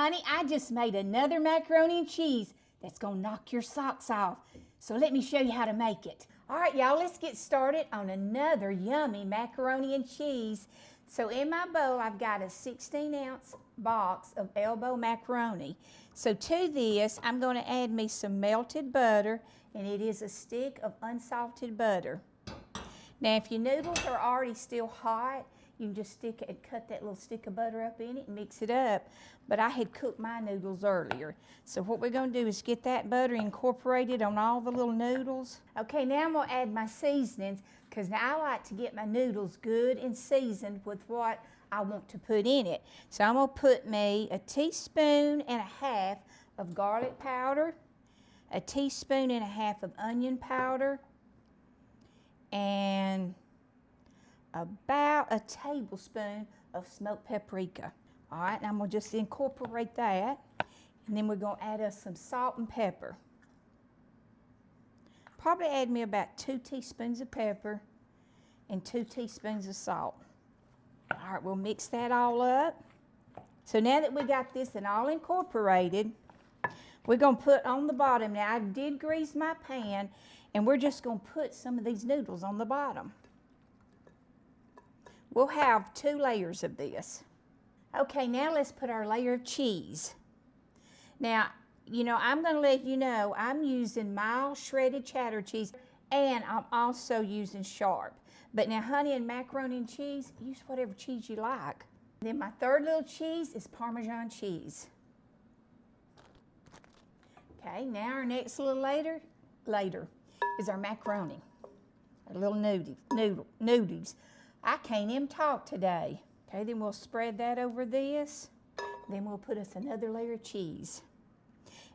honey, I just made another macaroni and cheese that's gonna knock your socks off. So let me show you how to make it. All right, y'all, let's get started on another yummy macaroni and cheese. So in my bowl, I've got a 16-ounce box of elbow macaroni. So to this, I'm gonna add me some melted butter, and it is a stick of unsalted butter. Now, if your noodles are already still hot, you can just stick it and cut that little stick of butter up in it and mix it up. But I had cooked my noodles earlier. So what we're gonna do is get that butter incorporated on all the little noodles. Okay, now I'm gonna add my seasonings, because now I like to get my noodles good and seasoned with what I want to put in it. So I'm gonna put me a teaspoon and a half of garlic powder, a teaspoon and a half of onion powder, and about a tablespoon of smoked paprika. All right, and I'm gonna just incorporate that. And then we're gonna add us some salt and pepper. Probably add me about 2 teaspoons of pepper and 2 teaspoons of salt. All right, we'll mix that all up. So now that we got this and all incorporated, we're gonna put on the bottom. Now I did grease my pan, and we're just gonna put some of these noodles on the bottom. We'll have 2 layers of this. Okay, now let's put our layer of cheese. Now, you know, I'm gonna let you know I'm using mild shredded cheddar cheese, and I'm also using sharp. But now, honey, and macaroni and cheese, use whatever cheese you like. Then my third little cheese is Parmesan cheese. Okay, now our next little later is our macaroni, our little noodles. I can't even talk today. Okay, then we'll spread that over this. Then we'll put us another layer of cheese.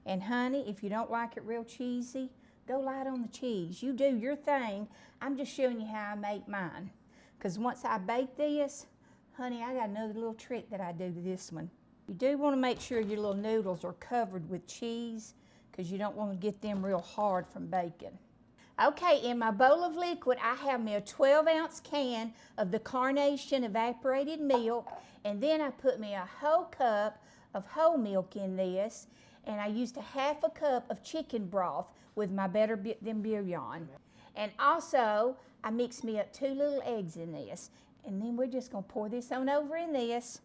And honey, if you don't like it real cheesy, go light on the cheese. You do your thing. I'm just showing you how I make mine. Because once I bake this, honey, I got another little trick that I do to this one. You do want to make sure your little noodles are covered with cheese, because you don't want to get them real hard from baking. Okay, in my bowl of liquid, I have me a 12-ounce can of the Carnation evaporated milk, and then I put me a whole cup of whole milk in this, and I used a half a cup of chicken broth with my Better Than bouillon. And also, I mixed me up 2 little eggs in this, and then we're just gonna pour this on over in this.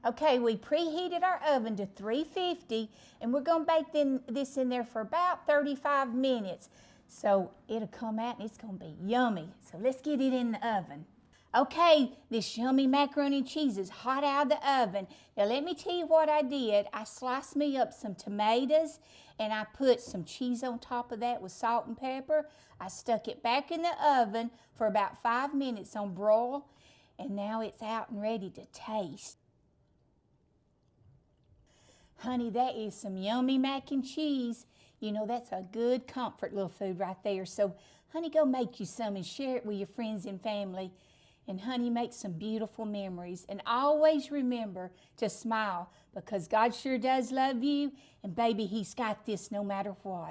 Okay, we preheated our oven to 350, and we're gonna bake this in there for about 35 minutes. So it'll come out and it's gonna be yummy. So let's get it in the oven. Okay, this yummy macaroni and cheese is hot out of the oven. Now let me tell you what I did. I sliced me up some tomatoes, and I put some cheese on top of that with salt and pepper. I stuck it back in the oven for about 5 minutes on broil, and now it's out and ready to taste. Honey, that is some yummy mac and cheese. You know, that's a good comfort little food right there. So, honey, go make you some and share it with your friends and family. And, honey, make some beautiful memories. And always remember to smile, because God sure does love you. And, baby, He's got this no matter what.